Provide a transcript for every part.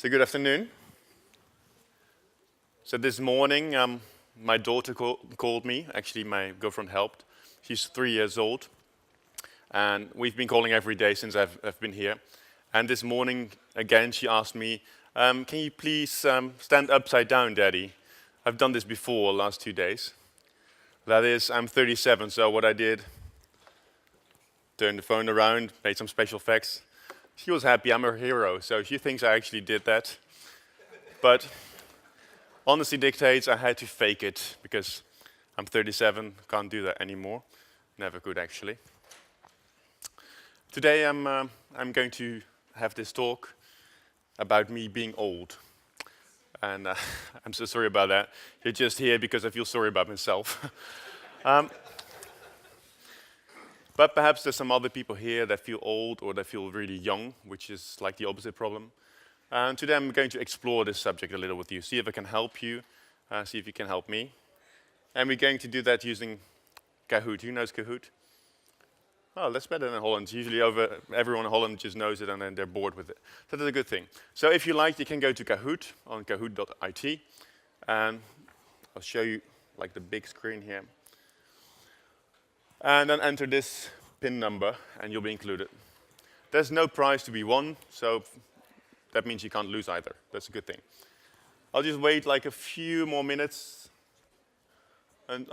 So good afternoon. So this morning, my daughter called me. Actually, my girlfriend helped. She's 3 years old. And we've been calling every day since I've been here. And this morning, again, she asked me, can you please stand upside down, Daddy? I've done this before, last 2 days. That is, I'm 37, so what I did, turned the phone around, made some special effects. She was happy, I'm her hero, so she thinks I actually did that. But honesty dictates I had to fake it, because I'm 37, can't do that anymore. Never could, actually. Today I'm going to have this talk about me being old. And I'm so sorry about that. You're just here because I feel sorry about myself. But perhaps there's some other people here that feel old or that feel really young, which is like the opposite problem. And today I'm going to explore this subject a little with you, see if I can help you, see if you can help me. And we're going to do that using Kahoot. Who knows Kahoot? Oh, that's better than Holland. Usually everyone in Holland just knows it and then they're bored with it. So that's a good thing. So if you like, you can go to Kahoot on kahoot.it. And I'll show you like the big screen here. And then enter this PIN number and you'll be included. There's no prize to be won, so that means you can't lose either. That's a good thing. I'll just wait like a few more minutes. And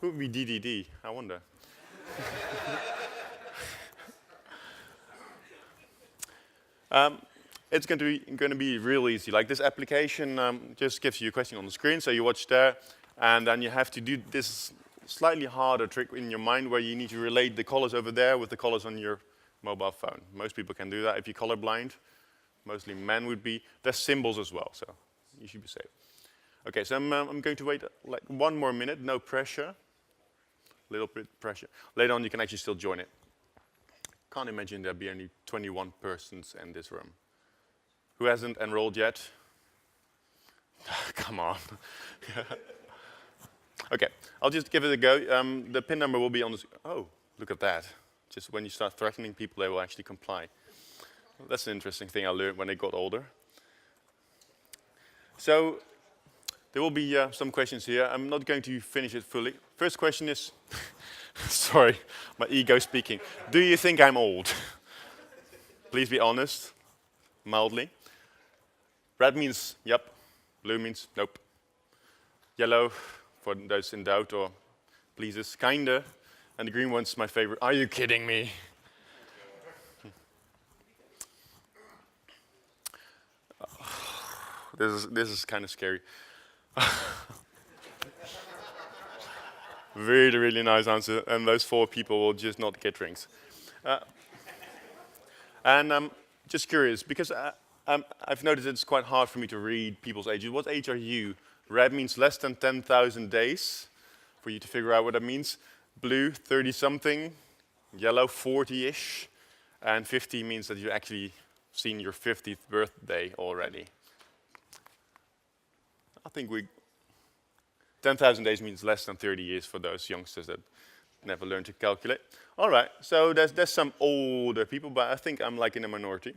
who would be DDD? I wonder. It's going to be real easy. Like this application just gives you a question on the screen, so you watch there, and then you have to do this slightly harder trick in your mind where you need to relate the colors over there with the colors on your mobile phone. Most people can do that. If you're colorblind, mostly men would be. There's symbols as well, so you should be safe. Okay, so I'm going to wait like 1 more minute, no pressure. A little bit pressure. Later on, you can actually still join it. Can't imagine there'll be only 21 persons in this room. Who hasn't enrolled yet? Come on. Okay, I'll just give it a go. The PIN number will be on the oh, look at that. Just when you start threatening people, they will actually comply. That's an interesting thing I learned when I got older. So there will be some questions here. I'm not going to finish it fully. First question is, sorry, my ego speaking. Do you think I'm old? Please be honest, mildly. Red means yep, blue means nope. Yellow, for those in doubt or pleases, kinda. And the green one's my favorite. Are you kidding me? This is kind of scary. Really, really nice answer. And those 4 people will just not get drinks. And I'm just curious, because I've noticed it's quite hard for me to read people's ages. What age are you? Red means less than 10,000 days, for you to figure out what that means. Blue, 30-something. Yellow, 40-ish. And 50 means that you've actually seen your 50th birthday already. I think 10,000 days means less than 30 years for those youngsters that never learned to calculate. All right, so there's some older people, but I think I'm like in a minority.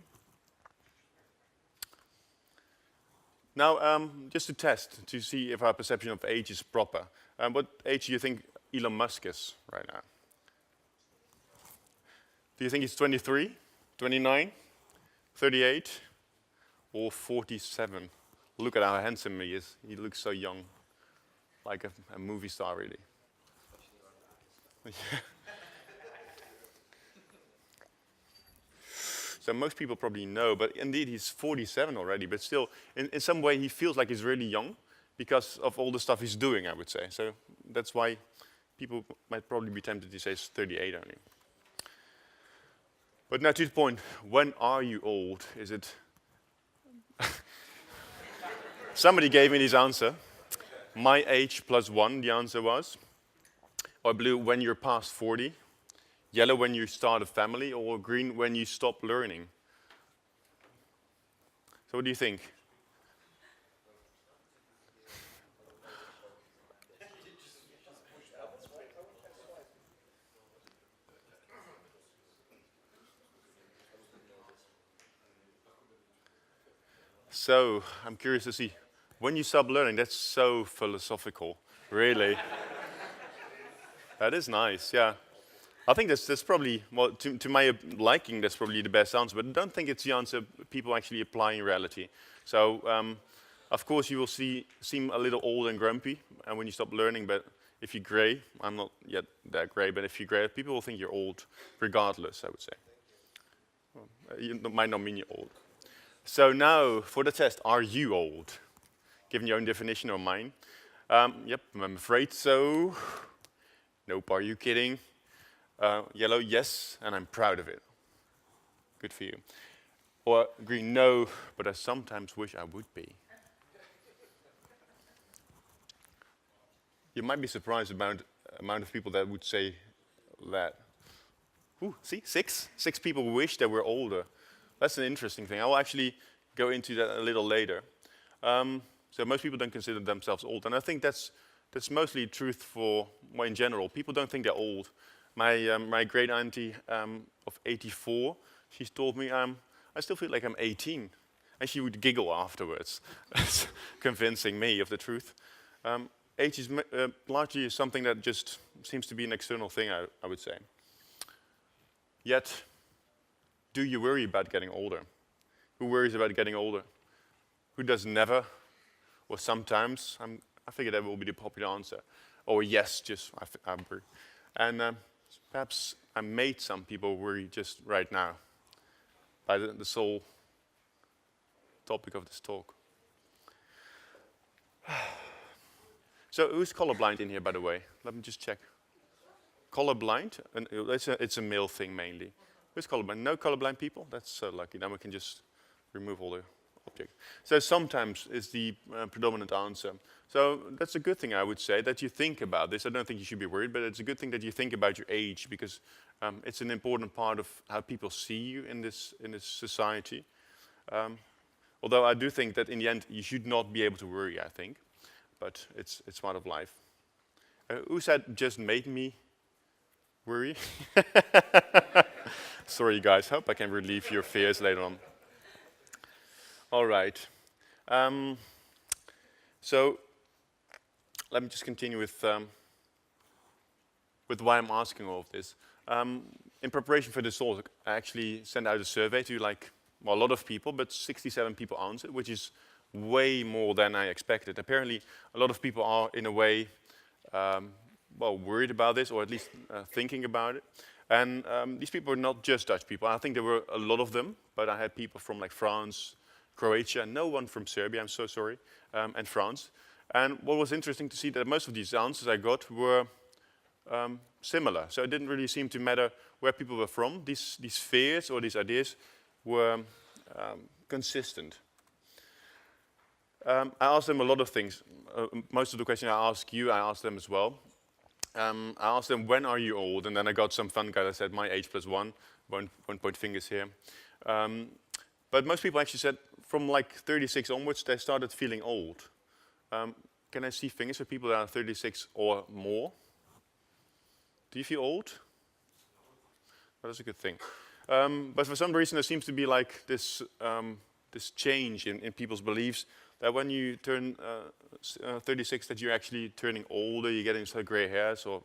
Now, just to test, to see if our perception of age is proper, what age do you think Elon Musk is right now? Do you think he's 23, 29, 38, or 47? Look at how handsome he is. He looks so young, like a movie star, really. So most people probably know, but indeed he's 47 already, but still, in some way he feels like he's really young because of all the stuff he's doing, I would say. So that's why people might probably be tempted to say he's 38 only. But now to the point, when are you old? Is it... Somebody gave me this answer. My age plus 1, the answer was. Or blue, when you're past 40. Yellow, when you start a family. Or green, when you stop learning. So what do you think? So, I'm curious to see, when you stop learning, that's so philosophical, really. That is nice, yeah. I think that's probably, well, to my liking, that's probably the best answer, but I don't think it's the answer people actually apply in reality. So, of course, you will seem a little old and grumpy when you stop learning, but if you're gray, I'm not yet that gray, but if you're gray, people will think you're old, regardless, I would say. That might not mean you're old. So now, for the test, are you old? Given your own definition or mine? Yep, I'm afraid so. Nope, are you kidding? Yellow, yes, and I'm proud of it. Good for you. Or green, no, but I sometimes wish I would be. You might be surprised about the amount of people that would say that. Ooh, see, six people wish they were older. That's an interesting thing. I will actually go into that a little later. So most people don't consider themselves old, and I think that's mostly truth for, well, in general. People don't think they're old. My great auntie of 84, she told me I still feel like I'm 18, and she would giggle afterwards, convincing me of the truth. Age is largely something that just seems to be an external thing, I would say. Yet, do you worry about getting older? Who worries about getting older? Who does never? Or sometimes? I figure that will be the popular answer. Or yes, just I worry. And perhaps I made some people worry just right now by the sole topic of this talk. So who's colorblind in here, by the way? Let me just check. Colorblind? And it's a male thing mainly. Who's colorblind? No colorblind people? That's so lucky. Then we can just remove all the objects. So sometimes is the predominant answer. So that's a good thing, I would say, that you think about this. I don't think you should be worried, but it's a good thing that you think about your age, because it's an important part of how people see you in this society. Although I do think that in the end you should not be able to worry, I think. But it's part of life. Who said just made me worry? Sorry, guys. Hope I can relieve your fears later on. All right. So let me just continue with why I'm asking all of this. In preparation for this talk, I actually sent out a survey to a lot of people, but 67 people answered, which is way more than I expected. Apparently, a lot of people are, in a way, worried about this, or at least thinking about it. And these people are not just Dutch people. I think there were a lot of them, but I had people from France, Croatia, no one from Serbia, I'm so sorry, and France. And what was interesting to see that most of these answers I got were similar. So it didn't really seem to matter where people were from. These fears or these ideas were consistent. I asked them a lot of things. Most of the questions I ask you, I asked them as well. I asked them, when are you old? And then I got some fun guy that said, my age plus one point fingers here. But most people actually said, from 36 onwards, they started feeling old. Can I see fingers for people that are 36 or more? Do you feel old? Well, that's a good thing. But for some reason, there seems to be this change in people's beliefs, that when you turn 36, that you're actually turning older, you're getting some gray hairs, or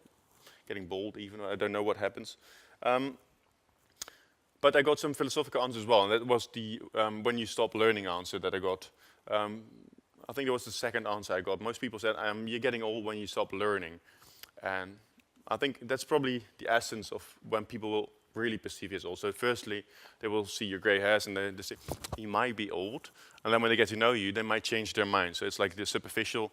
getting bald even, I don't know what happens. But I got some philosophical answers as well, and that was the when you stop learning answer that I got. I think it was the second answer I got. Most people said, you're getting old when you stop learning. And I think that's probably the essence of when people will really perceive you as old. So firstly, they will see your gray hairs and they say, you might be old. And then when they get to know you, they might change their mind. So it's like the superficial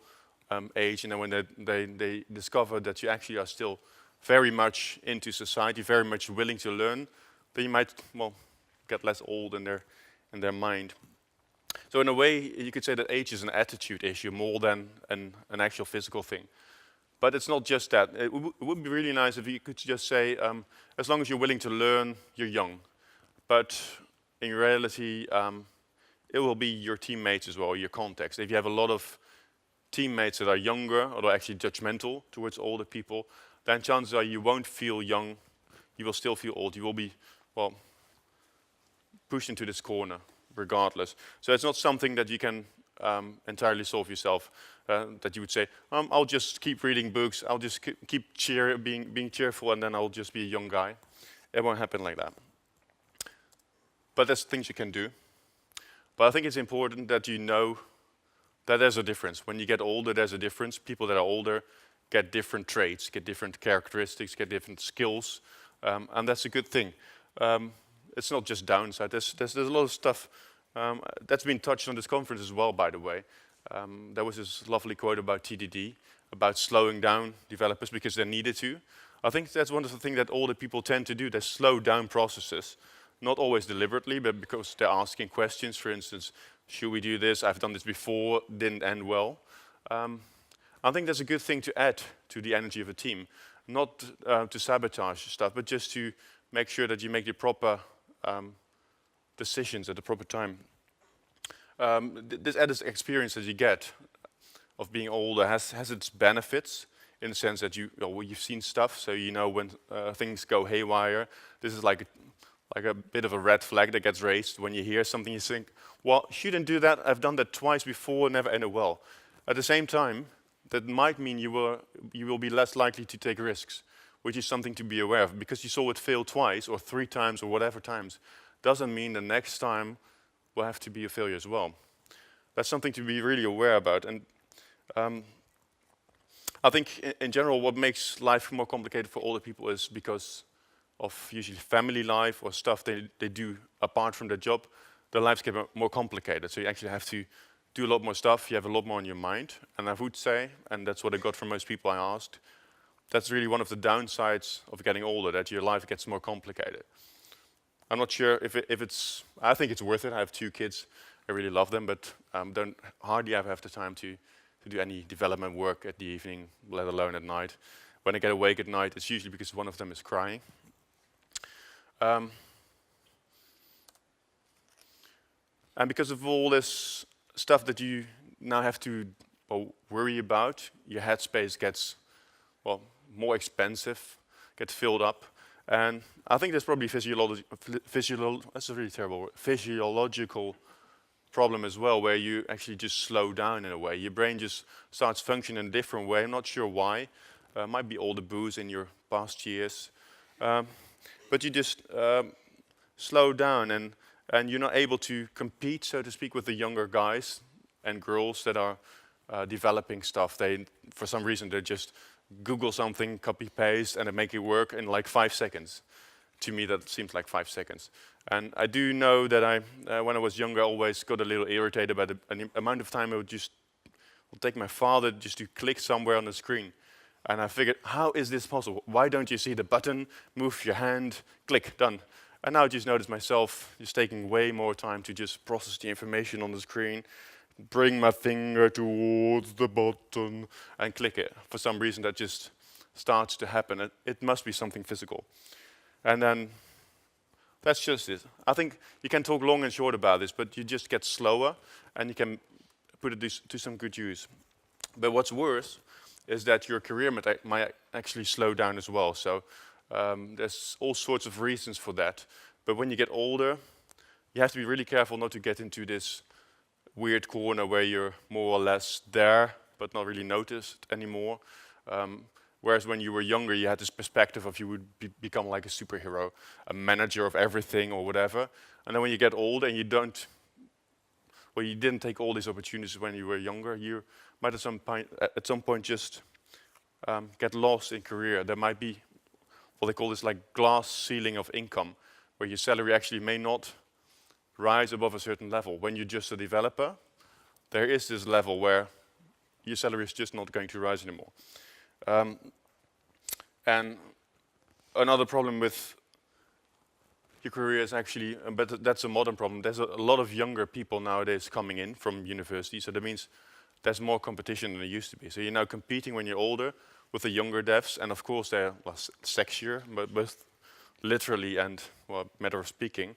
age, and then when they discover that you actually are still very much into society, very much willing to learn, then you might, get less old in their mind. So in a way, you could say that age is an attitude issue more than an actual physical thing. But it's not just that. It would be really nice if you could just say, as long as you're willing to learn, you're young. But in reality, it will be your teammates as well, your context. If you have a lot of teammates that are younger, or are actually judgmental towards older people, then chances are you won't feel young. You will still feel old. You will be, pushed into this corner, regardless. So it's not something that you can entirely solve yourself. That you would say, I'll just keep reading books, I'll just keep being cheerful, and then I'll just be a young guy. It won't happen like that. But there's things you can do. But I think it's important that you know that there's a difference. When you get older, there's a difference. People that are older get different traits, get different characteristics, get different skills, and that's a good thing. It's not just downside. There's a lot of stuff that's been touched on this conference as well, by the way. There was this lovely quote about TDD, about slowing down developers because they needed to. I think that's one of the things that older people tend to do. They slow down processes, not always deliberately, but because they're asking questions. For instance, should we do this? I've done this before, didn't end well. I think that's a good thing to add to the energy of a team. Not to sabotage stuff, but just to make sure that you make the proper decisions at the proper time. This added experience that you get of being older has its benefits, in the sense that you've seen stuff, so you know when things go haywire. This is like a bit of a red flag that gets raised when you hear something. You think, well, shouldn't do that. I've done that twice before, never ended well. At the same time, that might mean you will be less likely to take risks, which is something to be aware of. Because you saw it fail twice or 3 times or whatever times, doesn't mean the next time will have to be a failure as well. That's something to be really aware about. And I think in general what makes life more complicated for older people is because of usually family life or stuff they do apart from their job. Their lives get more complicated, so you actually have to do a lot more stuff, you have a lot more on your mind. And I would say, and that's what I got from most people I asked, that's really one of the downsides of getting older, that your life gets more complicated. I'm not sure if it's, I think it's worth it. I have 2 kids, I really love them, but don't hardly ever have the time to do any development work at the evening, let alone at night. When I get awake at night, it's usually because one of them is crying. And because of all this stuff that you now have to worry about, your headspace gets more expensive, gets filled up. And I think there's probably that's a really terrible word, physiological problem as well, where you actually just slow down in a way. Your brain just starts functioning in a different way. I'm not sure why. Might be all the booze in your past years. But you just slow down, and you're not able to compete, so to speak, with the younger guys and girls that are developing stuff. For some reason, they just Google something, copy paste, and they make it work in like 5 seconds. To me, that seems like 5 seconds. And I do know that when I was younger, I always got a little irritated by the amount of time I would take my father just to click somewhere on the screen. And I figured, how is this possible? Why don't you see the button, move your hand, click, done. And now I just notice myself just taking way more time to just process the information on the screen, bring my finger towards the button and click it. For some reason that just starts to happen. It must be something physical. And then that's just it. I think you can talk long and short about this, but you just get slower and you can put it to some good use. But what's worse is that your career might actually slow down as well. So there's all sorts of reasons for that. But when you get older, you have to be really careful not to get into this weird corner where you're more or less there, but not really noticed anymore. Whereas when you were younger, you had this perspective of you would become like a superhero, a manager of everything or whatever. And then when you get older and you didn't take all these opportunities when you were younger, you might at some point just get lost in career. There might be what they call this like glass ceiling of income, where your salary actually may not rise above a certain level. When you're just a developer, there is this level where your salary is just not going to rise anymore. And another problem with your career is actually, but that's a modern problem, there's a lot of younger people nowadays coming in from university, so that means there's more competition than there used to be. So you're now competing when you're older with the younger devs, and of course they're sexier, but both literally and, matter of speaking.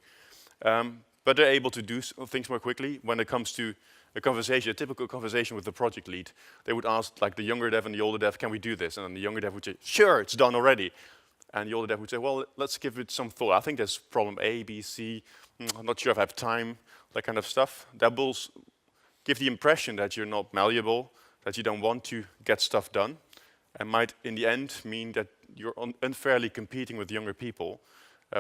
But they're able to do things more quickly. When it comes to a typical conversation with the project lead, they would ask like the younger dev and the older dev, can we do this? And then the younger dev would say, sure, it's done already. And the older dev would say, well, let's give it some thought. I think there's problem A, B, C. I'm not sure if I have time. that kind of stuff, that will give the impression that you're not malleable, that you don't want to get stuff done, and might in the end mean that you're unfairly competing with younger people,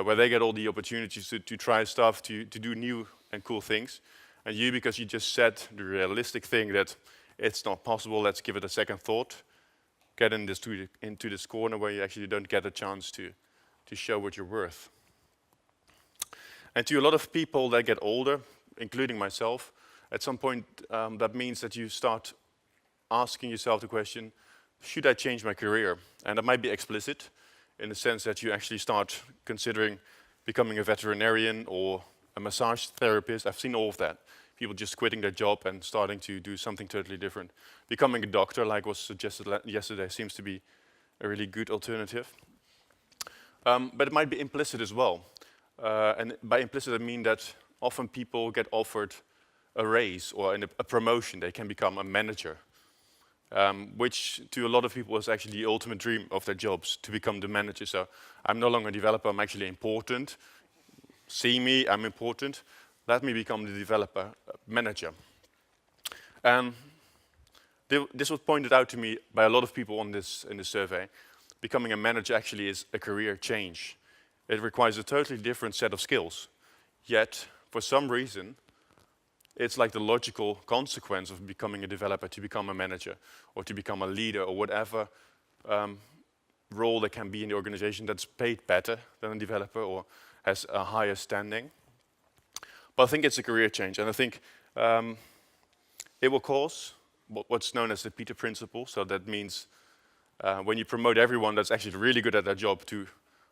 where they get all the opportunities to try stuff, to do new and cool things, and you, because you just said the realistic thing that it's not possible, let's give it a second thought, get into this corner where you actually don't get a chance to show what you're worth. And to a lot of people that get older, including myself, at some point that means that you start asking yourself the question, should I change my career? And that might be explicit in the sense that you actually start considering becoming a veterinarian or a massage therapist. I've seen all of that. People just quitting their job and starting to do something totally different. Becoming a doctor, like was suggested yesterday, seems to be a really good alternative. But it might be implicit as well. And by implicit, I mean that often people get offered a raise or a promotion. They can become a manager, which to a lot of people is actually the ultimate dream of their jobs, to become the manager. So I'm no longer a developer, I'm actually important. See me, I'm important. Let me become the developer manager. This was pointed out to me by a lot of people in this survey. Becoming a manager actually is a career change. It requires a totally different set of skills. Yet, for some reason, it's like the logical consequence of becoming a developer to become a manager or to become a leader or whatever role there can be in the organization that's paid better than a developer or has a higher standing. But I think it's a career change, and I think it will cause what's known as the Peter Principle. So that means when you promote everyone that's actually really good at their job to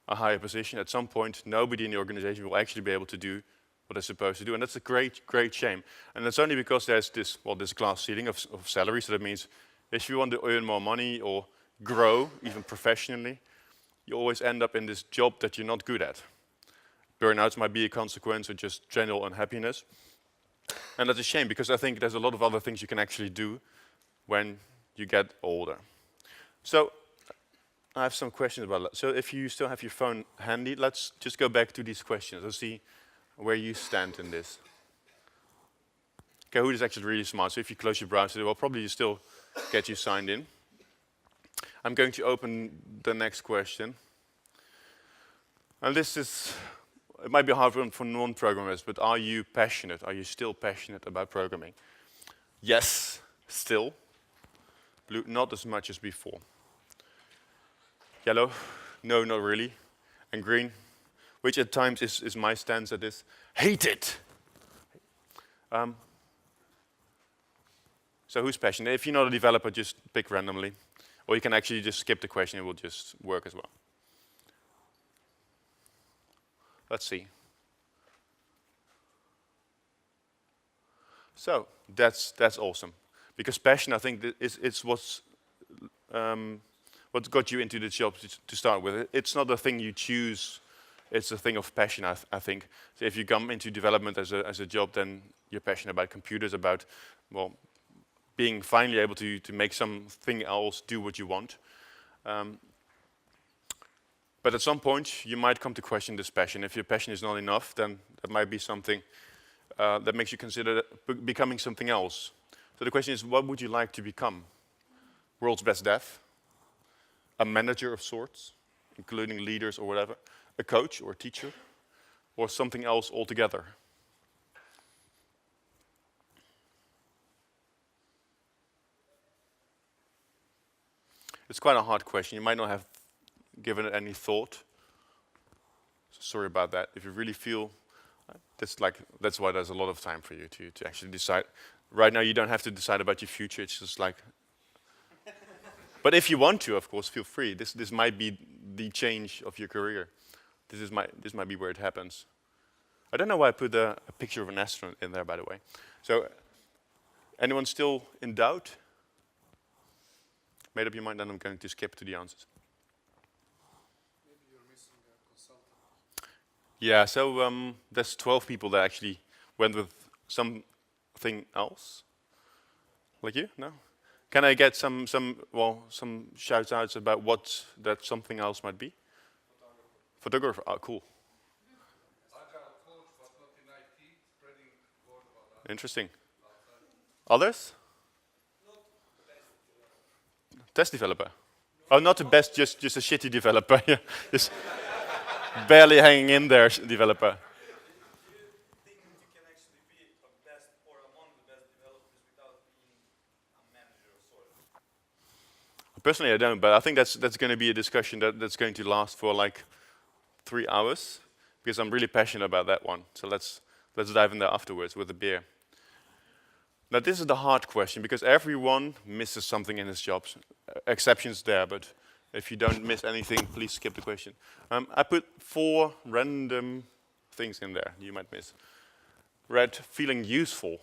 a higher position, at some point nobody in the organization will actually be able to do what they're supposed to do, and that's a great, great shame. And that's only because there's this glass ceiling of salary. So that means if you want to earn more money or grow, even professionally, you always end up in this job that you're not good at. Burnouts might be a consequence of just general unhappiness. And that's a shame, because I think there's a lot of other things you can actually do when you get older. So I have some questions about that. So if you still have your phone handy, let's just go back to these questions and see where you stand in this. Kahoot is actually really smart, so if you close your browser, it will probably still get you signed in. I'm going to open the next question. And this is, it might be hard for non-programmers, but are you passionate? Are you still passionate about programming? Yes, still. Blue, not as much as before. Yellow, no, not really. And green, which at times is my stance at this, hate it. So who's passionate? If you're not a developer, just pick randomly. Or you can actually just skip the question, it will just work as well. Let's see. So that's awesome. Because passion, I think, it's what got you into the job to start with. It's not a thing you choose, it's a thing of passion, I think. So if you come into development as a job, then you're passionate about computers, about, well, being finally able to make something else do what you want. But at some point, you might come to question this passion. If your passion is not enough, then that might be something that makes you consider becoming something else. So the question is, what would you like to become? World's best dev? A manager of sorts, including leaders or whatever? A coach or a teacher? Or something else altogether? It's quite a hard question. You might not have given it any thought. So sorry about that. If you really feel, that's why there's a lot of time for you to actually decide. Right now you don't have to decide about your future. It's just like, but if you want to, of course, feel free. This might be the change of your career. This might be where it happens. I don't know why I put a picture of an astronaut in there, by the way. So, anyone still in doubt? Made up your mind, then I'm going to skip to the answers. Maybe you're missing a consultant. Yeah, so there's 12 people that actually went with something else. Like you? No? Can I get some shout outs about what that something else might be? Photographer. Oh, cool. Agile coach, but not in IT, spreading word Interesting. Others? Test developer. Oh, not the best, just a shitty developer. Yeah, just barely hanging in there, developer. Think you can actually be a best or among the best developers without being a manager sort of? Personally, I don't, but I think that's going to be a discussion that's going to last for like 3 hours, because I'm really passionate about that one. So let's dive in there afterwards with a beer. Now this is the hard question, because everyone misses something in his jobs. Exceptions there, but if you don't miss anything, please skip the question. I put 4 random things in there you might miss. Red, feeling useful.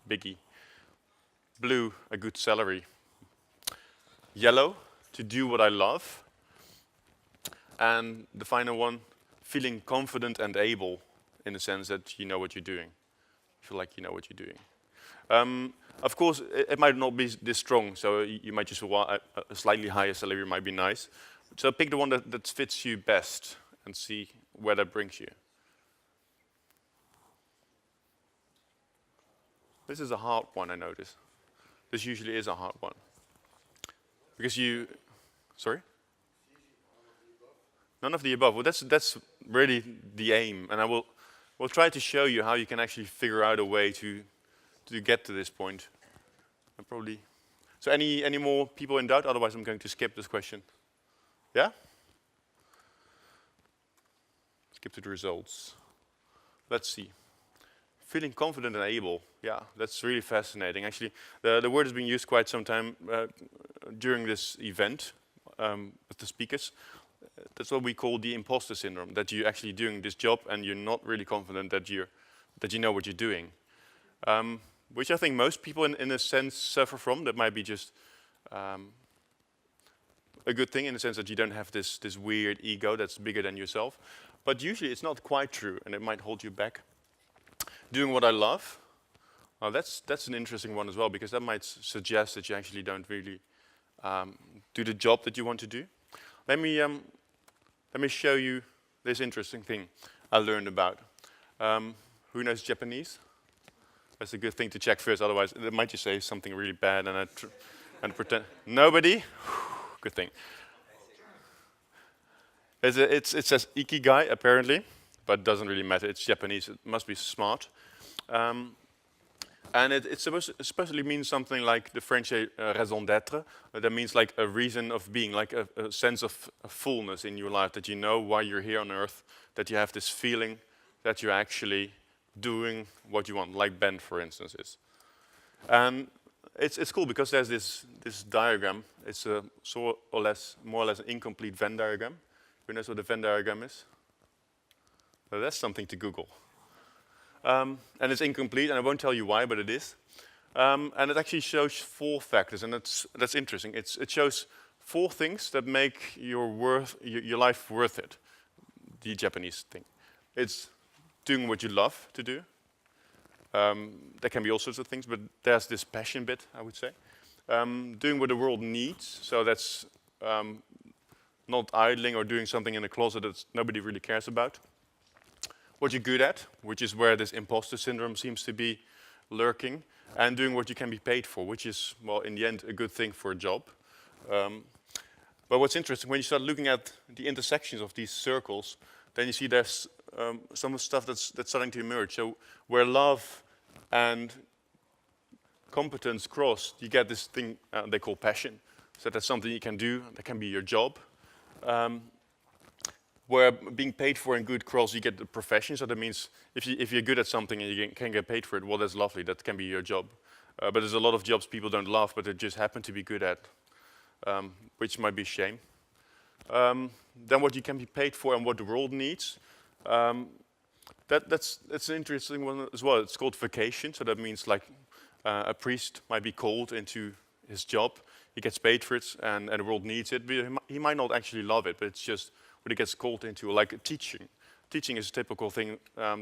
Biggie. Blue, a good salary. Yellow, to do what I love. And the final one, feeling confident and able, in the sense that you know what you're doing. Feel like you know what you're doing. Of course, it might not be this strong, so you might just want a slightly higher salary might be nice. So pick the one that fits you best and see where that brings you. This is a hard one, I notice. This usually is a hard one. Because you, sorry? None of the above. Well, that's really the aim, and we'll try to show you how you can actually figure out a way to get to this point. And probably. So any more people in doubt? Otherwise, I'm going to skip this question. Yeah? Skip to the results. Let's see. Feeling confident and able. Yeah, that's really fascinating. Actually, the word has been used quite some time during this event with the speakers. That's what we call the impostor syndrome, that you're actually doing this job and you're not really confident that you know what you're doing. Which I think most people in a sense suffer from. That might be just a good thing in the sense that you don't have this weird ego that's bigger than yourself. But usually it's not quite true, and it might hold you back. Doing what I love, well, that's an interesting one as well, because that might suggest that you actually don't really do the job that you want to do. Let me show you this interesting thing I learned about. Who knows Japanese? That's a good thing to check first, otherwise it might just say something really bad and pretend. Nobody? Good thing. It says ikigai, apparently, but it doesn't really matter. It's Japanese. It must be smart. And it's supposedly means something like the French say raison d'être. That means like a reason of being, like a sense of fullness in your life, that you know why you're here on earth, that you have this feeling that you're actually doing what you want, like Ben, for instance, is. And it's cool because there's this diagram. It's a more or less an incomplete Venn diagram. Who knows what a Venn diagram is? Well, that's something to Google. And it's incomplete, and I won't tell you why, but it is. And it actually shows 4 factors, and that's interesting. It shows 4 things that make your life worth it. The Japanese thing. It's doing what you love to do. There can be all sorts of things, but there's this passion bit, I would say. Doing what the world needs, so that's not idling or doing something in a closet that nobody really cares about. What you're good at, which is where this imposter syndrome seems to be lurking, and doing what you can be paid for, which is, well, in the end, a good thing for a job. But what's interesting, when you start looking at the intersections of these circles, then you see there's some stuff that's starting to emerge. So where love and competence cross, you get this thing they call passion. So that's something you can do, that can be your job. Where being paid for in good cross, you get the profession. So that means if you're good at something and you can get paid for it, well, that's lovely. That can be your job. But there's a lot of jobs people don't love, but they just happen to be good at, which might be a shame. Then what you can be paid for and what the world needs. That's an interesting one as well. It's called vacation. So that means like a priest might be called into his job. He gets paid for it, and the world needs it. But he might not actually love it, but it's just what he gets called into, like teaching. Teaching is a typical thing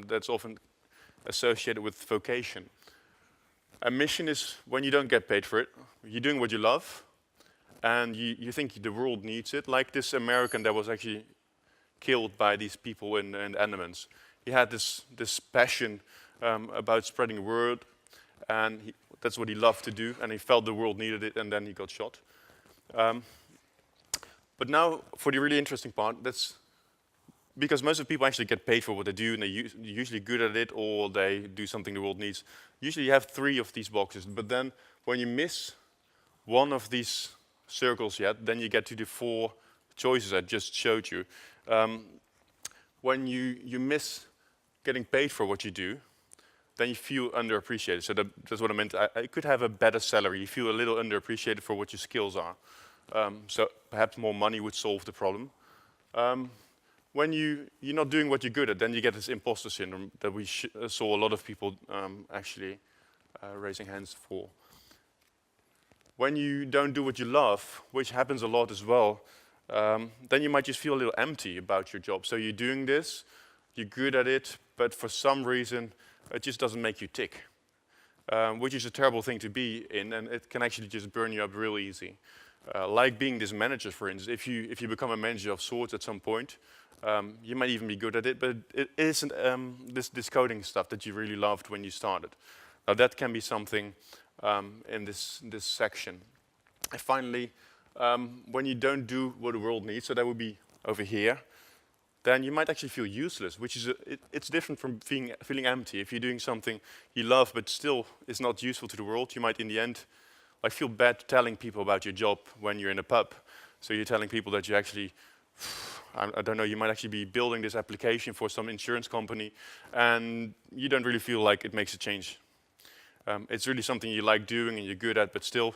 that's often associated with vocation. A mission is when you don't get paid for it. You're doing what you love, and you think the world needs it. Like this American that was actually killed by these people in Andamans. He had this passion about spreading the word, and that's what he loved to do, and he felt the world needed it, and then he got shot. But now, for the really interesting part, that's because most of the people actually get paid for what they do, and they're usually good at it, or they do something the world needs. Usually you have 3 of these boxes, but then when you miss one of these circles yet, then you get to the 4 choices I just showed you. When you miss getting paid for what you do, then you feel underappreciated. So that's what I meant. I could have a better salary. You feel a little underappreciated for what your skills are. So perhaps more money would solve the problem. When you're not doing what you're good at, then you get this impostor syndrome that we saw a lot of people actually raising hands for. When you don't do what you love, which happens a lot as well, then you might just feel a little empty about your job. So you're doing this, you're good at it, but for some reason it just doesn't make you tick, which is a terrible thing to be in, and it can actually just burn you up real easy. Like being this manager, for instance. If you become a manager of sorts at some point, you might even be good at it, but it isn't this coding stuff that you really loved when you started. Now that can be something in this section. And finally, when you don't do what the world needs, so that would be over here, then you might actually feel useless, which is it's different from feeling empty. If you're doing something you love but still is not useful to the world, you might in the end like feel bad telling people about your job when you're in a pub. So you're telling people that you actually, I don't know, you might actually be building this application for some insurance company, and you don't really feel like it makes a change. It's really something you like doing and you're good at, but still,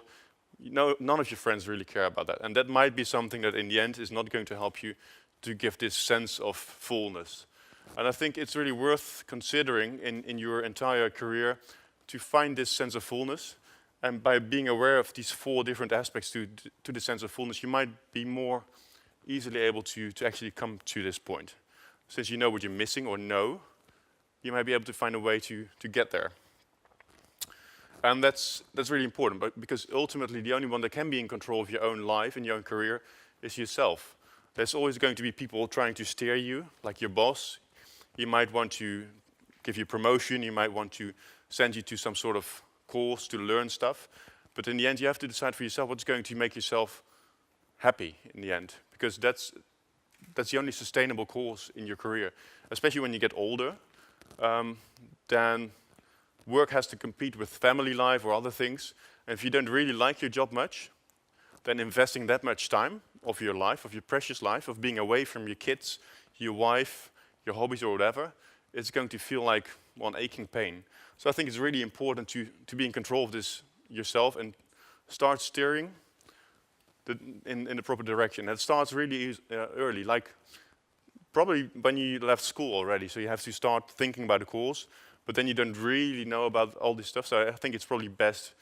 none of your friends really care about that. And that might be something that in the end is not going to help you to give this sense of fullness. And I think it's really worth considering in your entire career to find this sense of fullness. And by being aware of these 4 different aspects to the sense of fullness, you might be more easily able to actually come to this point. Since you know what you're missing or know, you might be able to find a way to get there. And that's really important, but because ultimately the only one that can be in control of your own life and your own career is yourself. There's always going to be people trying to steer you, like your boss. You might want to give you promotion, you might want to send you to some sort of course to learn stuff, but in the end you have to decide for yourself what's going to make yourself happy in the end, because that's the only sustainable course in your career. Especially when you get older, then work has to compete with family life or other things, and if you don't really like your job much, then investing that much time of your life, of your precious life, of being away from your kids, your wife, your hobbies or whatever, it's going to feel like one aching pain. So I think it's really important to be in control of this yourself and start steering in the proper direction. It starts really early, like probably when you left school already, so you have to start thinking about the course, but then you don't really know about all this stuff, so I think it's probably best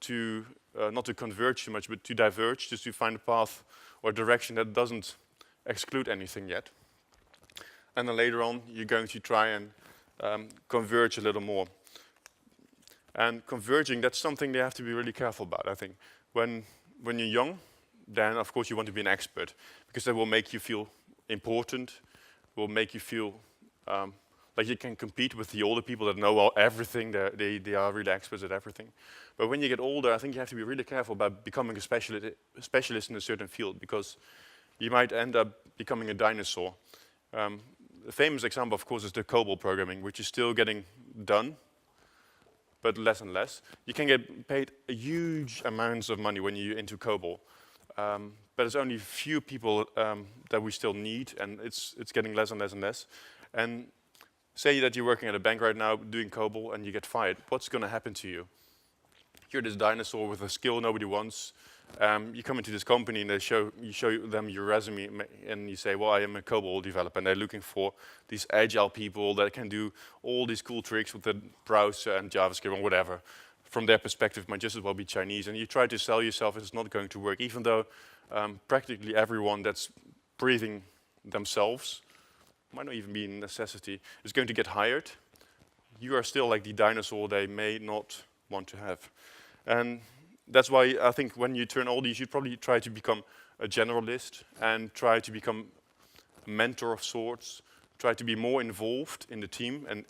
to not to converge too much, but to diverge, just to find a path or direction that doesn't exclude anything yet. And then later on, you're going to try and converge a little more. And converging, that's something they have to be really careful about, I think. When you're young, then of course you want to be an expert, because that will make you feel important, will make you feel like you can compete with the older people that know everything, they are really experts at everything. But when you get older, I think you have to be really careful about becoming a specialist in a certain field, because you might end up becoming a dinosaur. The famous example, of course, is the COBOL programming, which is still getting done, but less and less. You can get paid huge amounts of money when you're into COBOL, but there's only a few people that we still need, and it's getting less and less and less. And say that you're working at a bank right now doing COBOL and you get fired. What's going to happen to you? You're this dinosaur with a skill nobody wants. You come into this company and you show them your resume and you say, well, I am a COBOL developer, and they're looking for these agile people that can do all these cool tricks with the browser and JavaScript and whatever. From their perspective, might just as well be Chinese. And you try to sell yourself, it's not going to work, even though practically everyone that's breathing themselves, might not even be a necessity, is going to get hired. You are still like the dinosaur they may not want to have. And that's why I think when you turn older, you should probably try to become a generalist and try to become a mentor of sorts, try to be more involved in the team and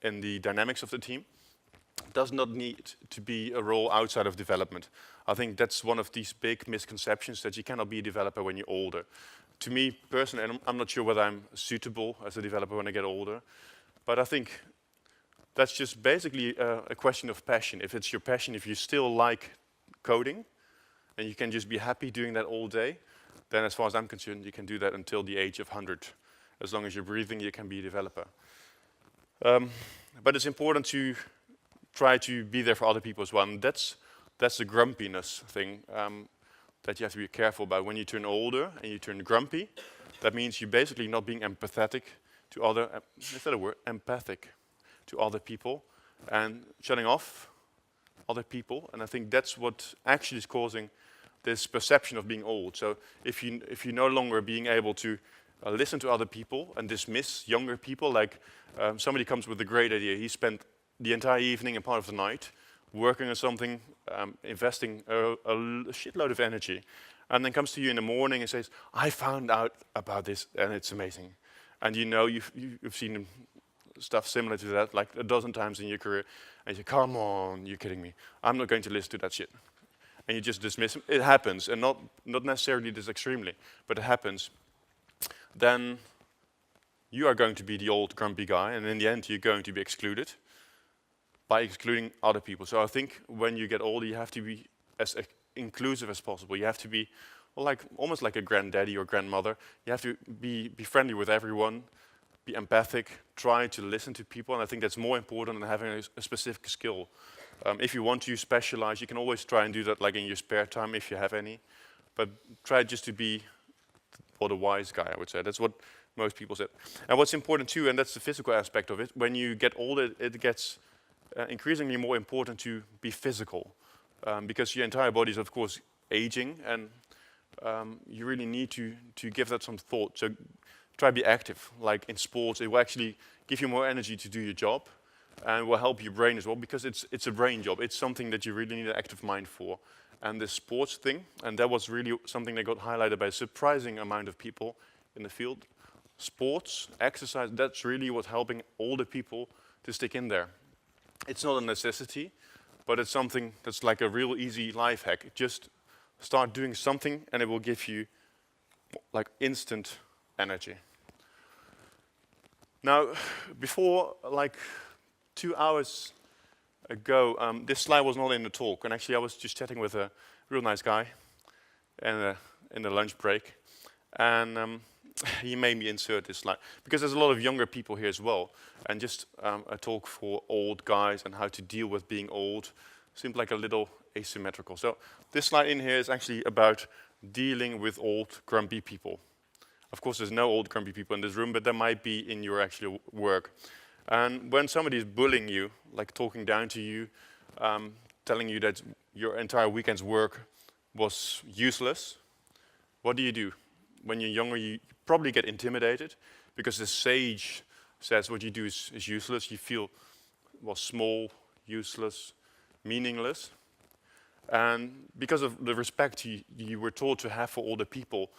in the dynamics of the team. Does not need to be a role outside of development. I think that's one of these big misconceptions, that you cannot be a developer when you're older. To me personally, and I'm not sure whether I'm suitable as a developer when I get older, but I think that's just basically a question of passion. If it's your passion, if you still like coding, and you can just be happy doing that all day, then as far as I'm concerned, you can do that until the age of 100. As long as you're breathing, you can be a developer. But it's important to try to be there for other people as well. And that's the grumpiness thing that you have to be careful about. When you turn older and you turn grumpy, that means you're basically not being empathetic to other, is that a word? Empathic to other people, and shutting off other people. And I think that's what actually is causing this perception of being old. So if you're no longer being able to listen to other people and dismiss younger people, like somebody comes with a great idea, he spent the entire evening and part of the night working on something, investing a shitload of energy, and then comes to you in the morning and says, I found out about this and it's amazing. And you know you've seen stuff similar to that like a dozen times in your career, and you say, come on, you're kidding me. I'm not going to listen to that shit. And you just dismiss him. It happens, and not necessarily this extremely, but it happens. Then you are going to be the old grumpy guy, and in the end you're going to be excluded by excluding other people. So I think when you get older, you have to be as inclusive as possible. You have to be almost like a granddaddy or grandmother. You have to be friendly with everyone, be empathic, try to listen to people, and I think that's more important than having a specific skill. If you want to specialize, you can always try and do that like in your spare time if you have any, but try just to be the wise guy, I would say. That's what most people said. And what's important too, and that's the physical aspect of it, when you get older, it gets increasingly more important to be physical, because your entire body is of course aging, and you really need to give that some thought. So try to be active, like in sports. It will actually give you more energy to do your job, and will help your brain as well, because it's a brain job. It's something that you really need an active mind for. And this sports thing, and that was really something that got highlighted by a surprising amount of people in the field. Sports, exercise, that's really what's helping older people to stick in there. It's not a necessity, but it's something that's like a real easy life hack. Just start doing something and it will give you like instant energy. Now, before like 2 hours ago, this slide was not in the talk, and actually I was just chatting with a real nice guy in the lunch break, and he made me insert this slide, because there's a lot of younger people here as well, and just a talk for old guys and how to deal with being old seemed like a little asymmetrical. So this slide in here is actually about dealing with old grumpy people. Of course there's no old grumpy people in this room, but there might be in your actual work. And when somebody is bullying you, like talking down to you, telling you that your entire weekend's work was useless, what do? When you're younger, you probably get intimidated, because the sage says what you do is useless. You feel, well, small, useless, meaningless. And because of the respect you were taught to have for older people,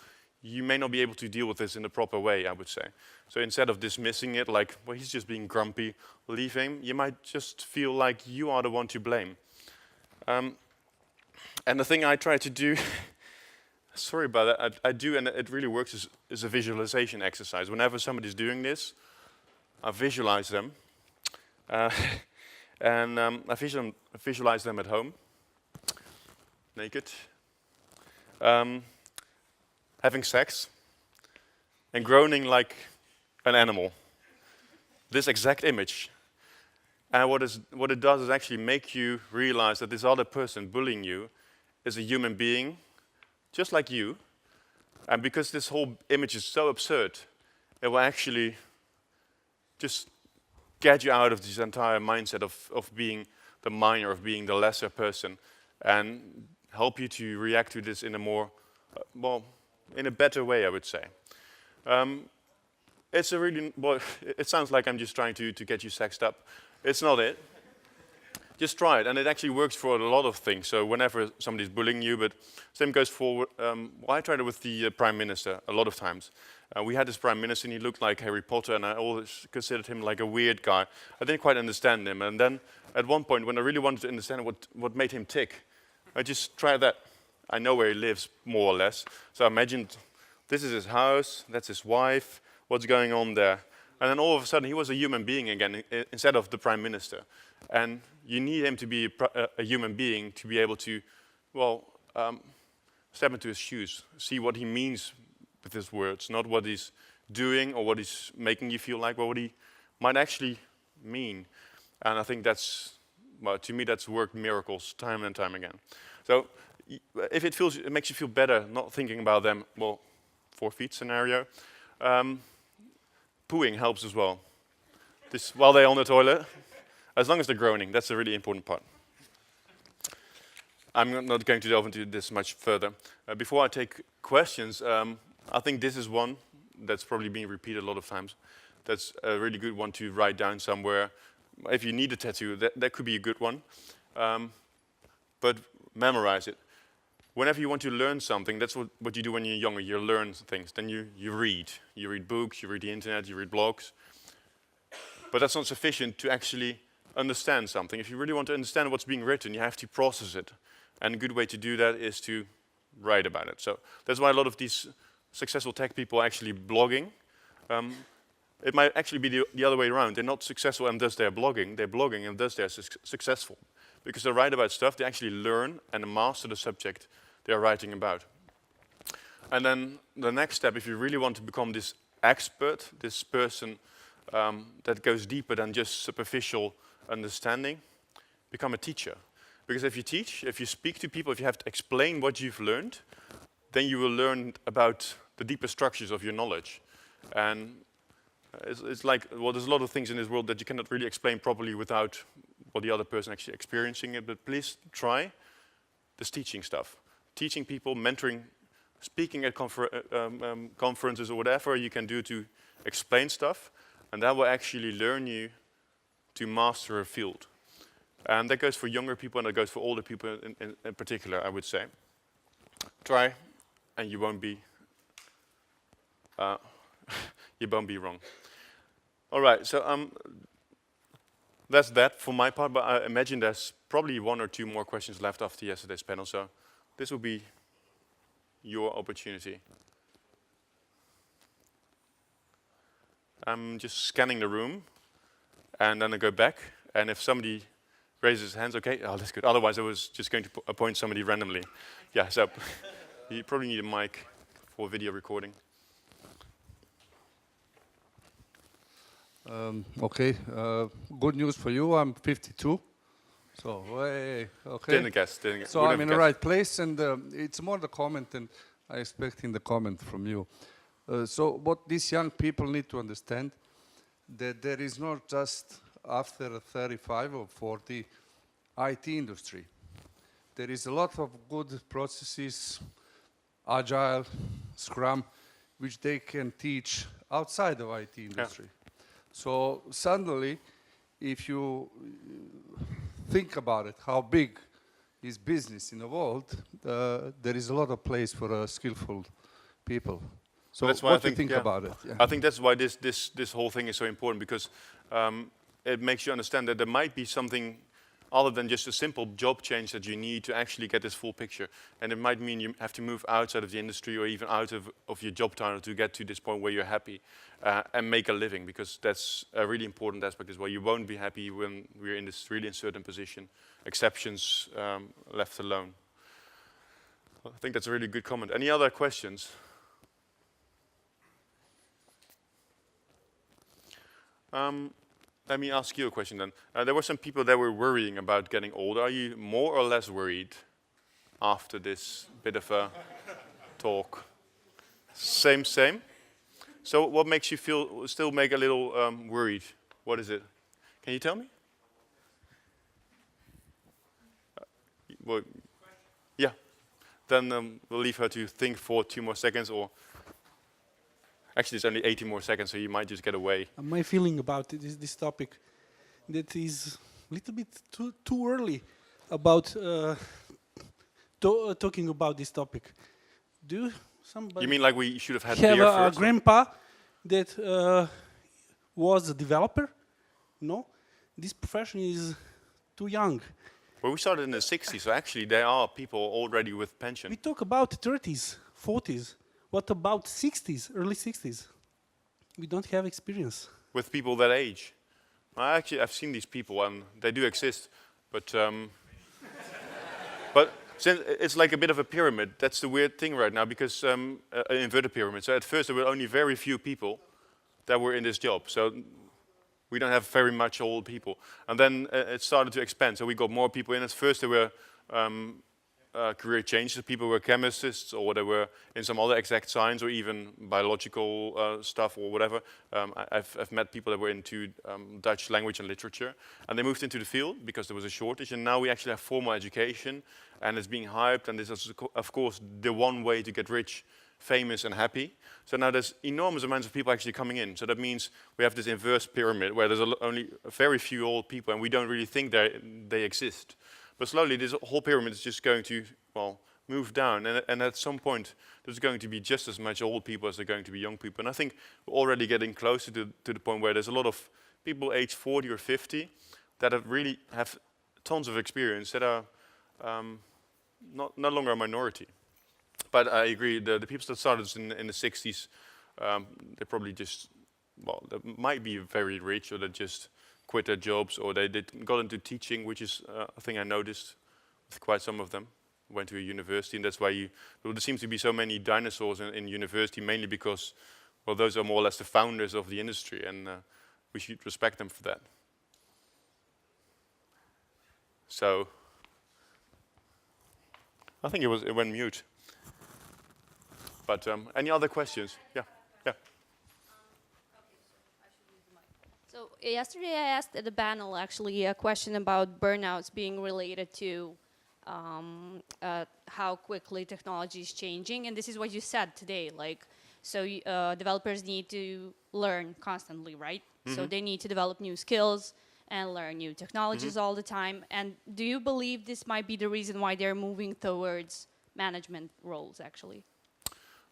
you may not be able to deal with this in the proper way, I would say. So instead of dismissing it like, well, he's just being grumpy, leave him, you might just feel like you are the one to blame. And the thing I try to do, sorry about that, I do, and it really works, is a visualization exercise. Whenever somebody's doing this, I visualize them. And I visualize them at home, naked, having sex, and groaning like an animal. This exact image. And what it does is actually make you realize that this other person bullying you is a human being, just like you. And because this whole image is so absurd, it will actually just get you out of this entire mindset of being the minor, of being the lesser person, and help you to react to this in a more, in a better way, I would say. It's a really, it sounds like I'm just trying to get you sexed up. It's not it. Just try it, and it actually works for a lot of things. So whenever somebody's bullying you, but same goes for, I tried it with the Prime Minister a lot of times. We had this prime minister, and he looked like Harry Potter, and I always considered him like a weird guy. I didn't quite understand him, and then at one point, when I really wanted to understand what made him tick, I just tried that. I know where he lives, more or less. So I imagined, this is his house, that's his wife, what's going on there? And then all of a sudden, he was a human being again, instead of the prime minister. And you need him to be a human being to be able to, well, step into his shoes, see what he means with his words, not what he's doing or what he's making you feel like, but what he might actually mean. And I think that's, well, to me, that's worked miracles time and time again. So if it makes you feel better not thinking about them, well, 4 feet scenario, pooing helps as well. This, while they're on the toilet, as long as they're groaning, that's a really important part. I'm not going to delve into this much further. Before I take questions, I think this is one that's probably being repeated a lot of times. That's a really good one to write down somewhere. If you need a tattoo, that could be a good one. But memorize it. Whenever you want to learn something, that's what you do when you're younger. You learn things. Then you read. You read books, you read the internet, you read blogs. But that's not sufficient to actually understand something. If you really want to understand what's being written, you have to process it. And a good way to do that is to write about it. So that's why a lot of these successful tech people are actually blogging. It might actually be the other way around. They're not successful and thus they're blogging and thus they're successful. Because they write about stuff, they actually learn and master the subject they're writing about. And then the next step, if you really want to become this expert, this person that goes deeper than just superficial understanding, become a teacher. Because if you teach, if you speak to people, if you have to explain what you've learned, then you will learn about the deeper structures of your knowledge. And it's like, well, there's a lot of things in this world that you cannot really explain properly without the other person actually experiencing it. But please try this teaching stuff. Teaching people, mentoring, speaking at conferences or whatever you can do to explain stuff. And that will actually learn you to master a field. And that goes for younger people and that goes for older people in particular, I would say. Try, and you won't be wrong. All right, so that's that for my part, but I imagine there's probably 1 or 2 more questions left after yesterday's panel, so this will be your opportunity. I'm just scanning the room, and then I go back, and if somebody raises his hands, okay, oh, that's good. Otherwise, I was just going to appoint somebody randomly. Yeah, so you probably need a mic for video recording. Okay, good news for you. I'm 52. So, hey, okay. Didn't guess. So I'm in the right place, and it's more the comment, and I expect in the comment from you. So what these young people need to understand, that there is not just after 35 or 40 IT industry. There is a lot of good processes, Agile, Scrum, which they can teach outside of IT industry. Yeah. So suddenly, if you think about it, how big is business in the world, there is a lot of place for skillful people. So that's what do you think about it? Yeah. I think that's why this whole thing is so important, because it makes you understand that there might be something other than just a simple job change that you need to actually get this full picture. And it might mean you have to move outside of the industry or even out of your job title to get to this point where you're happy and make a living, because that's a really important aspect as well. You won't be happy when we're in this really uncertain position, exceptions left alone. I think that's a really good comment. Any other questions? Let me ask you a question then. There were some people that were worrying about getting older. Are you more or less worried after this bit of a talk? Same? So what makes you still make a little worried? What is it? Can you tell me? Well, yeah. Then we'll leave her to think for 2 more seconds, or actually, it's only 80 more seconds, so you might just get away. My feeling about this topic, that is a little bit too early about talking about this topic. Do you somebody You mean like we should have had have beer a first? grandpa that was a developer. No, this profession is too young. Well, we started in the 60s, so actually there are people already with pension. We talk about 30s, 40s. What about 60s, early 60s? We don't have experience. With people that age. I've seen these people and they do exist, but but since it's like a bit of a pyramid. That's the weird thing right now because an inverted pyramid. So at first there were only very few people that were in this job. So we don't have very much old people. And then it started to expand. So we got more people in. At first there were career changes. People were chemists or they were in some other exact science or even biological stuff or whatever. I've met people that were into Dutch language and literature. And they moved into the field because there was a shortage. And now we actually have formal education and it's being hyped. And this is, of course, the one way to get rich, famous and happy. So now there's enormous amounts of people actually coming in. So that means we have this inverse pyramid where there's only very few old people and we don't really think they exist. But slowly this whole pyramid is just going to, well, move down. And at some point there's going to be just as much old people as there are going to be young people. And I think we're already getting closer to the point where there's a lot of people aged 40 or 50 that really have tons of experience that are no longer a minority. But I agree, the people that started in the 60s, they probably just, well, they might be very rich or they just quit their jobs or they got into teaching, which is a thing I noticed with quite some of them. Went to a university and that's why there seems to be so many dinosaurs in university, mainly because, well, those are more or less the founders of the industry and we should respect them for that. So, I think it went mute. But any other questions? Yeah, yeah. So yesterday I asked at the panel actually a question about burnouts being related to how quickly technology is changing, and this is what you said today. Like, so developers need to learn constantly, right? Mm-hmm. So they need to develop new skills and learn new technologies all the time. And do you believe this might be the reason why they're moving towards management roles, actually?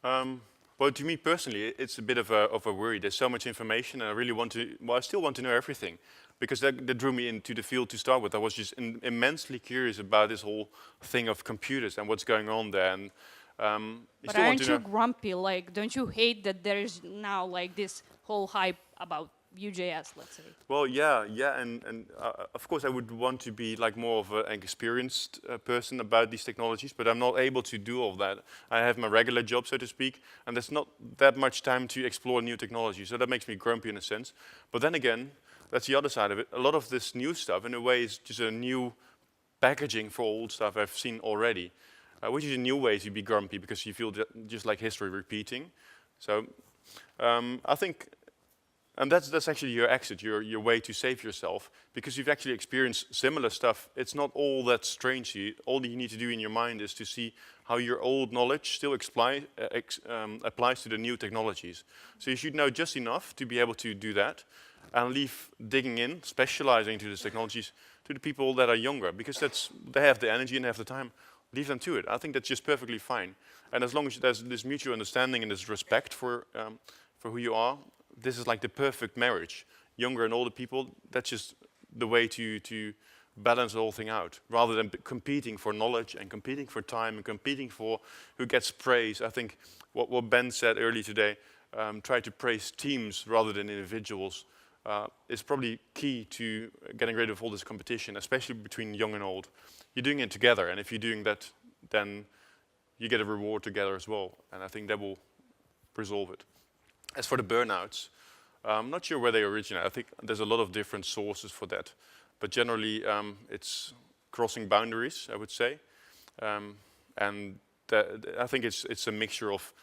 Well, to me personally, it's a bit of a worry. There's so much information, and I really want to. Well, I still want to know everything, because that drew me into the field to start with. I was just immensely curious about this whole thing of computers and what's going on there. And but aren't you grumpy? Like, don't you hate that there is now like this whole hype about Vue.js, let's say? Well, yeah, and of course I would want to be like more of an experienced person about these technologies, but I'm not able to do all that. I have my regular job, so to speak, and there's not that much time to explore new technology, so that makes me grumpy in a sense. But then again, that's the other side of it. A lot of this new stuff, in a way, is just a new packaging for old stuff I've seen already, which is a new way to be grumpy, because you feel just like history repeating. So I think. And that's actually your exit, your way to save yourself, because you've actually experienced similar stuff. It's not all that strange to you. All you need to do in your mind is to see how your old knowledge still applies to the new technologies. So you should know just enough to be able to do that, and leave digging in, specializing into these technologies, to the people that are younger, because they have the energy and they have the time. Leave them to it. I think that's just perfectly fine. And as long as there's this mutual understanding and this respect for who you are, this is like the perfect marriage. Younger and older people, that's just the way to balance the whole thing out. Rather than competing for knowledge and competing for time and competing for who gets praise. I think what Ben said earlier today, try to praise teams rather than individuals, is probably key to getting rid of all this competition, especially between young and old. You're doing it together, and if you're doing that, then you get a reward together as well. And I think that will resolve it. As for the burnouts, I'm not sure where they originate. I think there's a lot of different sources for that. But generally, it's crossing boundaries, I would say. And I think it's a mixture of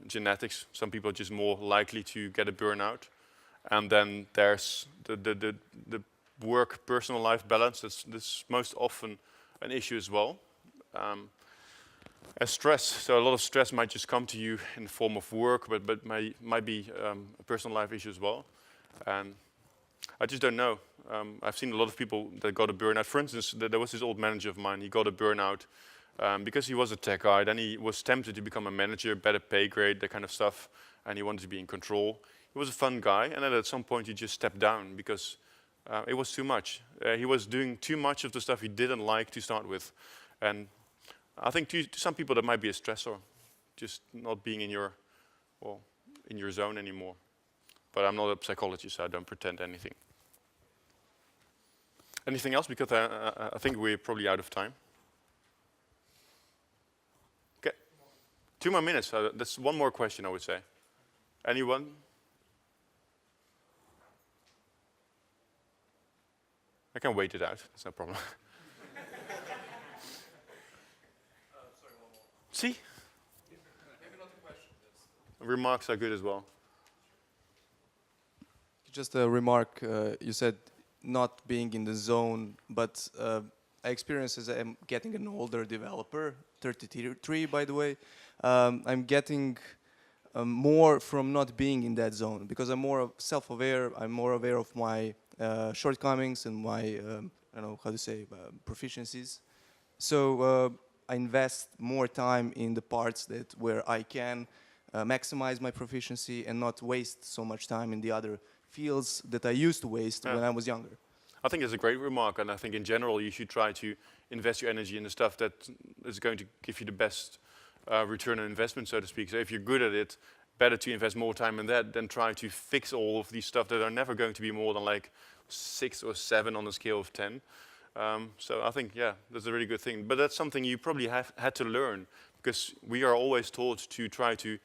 genetics. Some people are just more likely to get a burnout. And then there's the work-personal life balance. That's most often an issue as well. As stress, so a lot of stress might just come to you in the form of work, but might be a personal life issue as well. And I just don't know. I've seen a lot of people that got a burnout. For instance, there was this old manager of mine. He got a burnout because he was a tech guy. Then he was tempted to become a manager, better pay grade, that kind of stuff, and he wanted to be in control. He was a fun guy, and then at some point he just stepped down because it was too much. He was doing too much of the stuff he didn't like to start with, and I think to some people that might be a stressor, just not being in your zone anymore. But I'm not a psychologist, so I don't pretend anything. Anything else? Because I think we're probably out of time. Okay, 2 more minutes. That's one more question, I would say. Anyone? I can wait it out. It's no problem. Sorry, one more. See? Maybe not a question. Remarks are good as well. Just a remark, you said not being in the zone, but I experience as I'm getting an older developer, 33 by the way, I'm getting more from not being in that zone because I'm more self-aware, I'm more aware of my shortcomings and my, I don't know how to say, proficiencies. So I invest more time in the parts where I can maximize my proficiency and not waste so much time in the other fields that I used to waste when I was younger. I think it's a great remark, and I think in general you should try to invest your energy in the stuff that is going to give you the best return on investment, so to speak. So if you're good at it, better to invest more time in that than try to fix all of these stuff that are never going to be more than like 6 or 7 on a scale of 10. So I think, yeah, that's a really good thing. But that's something you probably have had to learn, because we are always taught to try to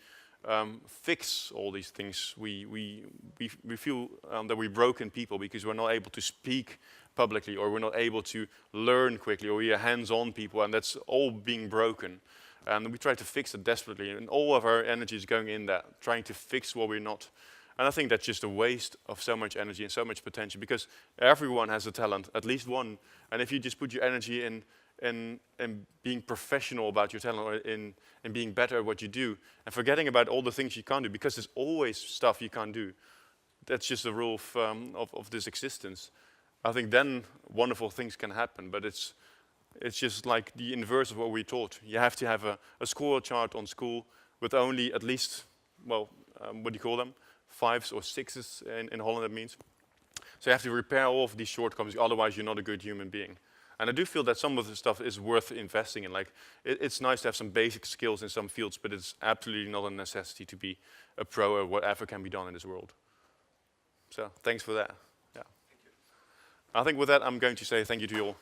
fix all these things. We feel that we're broken people because we're not able to speak publicly, or we're not able to learn quickly, or we are hands-on people, and that's all being broken. And we try to fix it desperately, and all of our energy is going in that, trying to fix what we're not. And I think that's just a waste of so much energy and so much potential, because everyone has a talent, at least one. And if you just put your energy in being professional about your talent, or in being better at what you do, and forgetting about all the things you can't do, because there's always stuff you can't do. That's just the rule of this existence. I think then wonderful things can happen, but it's just like the inverse of what we're taught. You have to have a score chart on school with only at least, well, what do you call them? 5s or 6s in Holland, that means. So you have to repair all of these shortcomings, otherwise you're not a good human being. And I do feel that some of the stuff is worth investing in. Like, it's nice to have some basic skills in some fields, but it's absolutely not a necessity to be a pro or whatever can be done in this world. So thanks for that. Yeah. Thank you. I think with that, I'm going to say thank you to you all.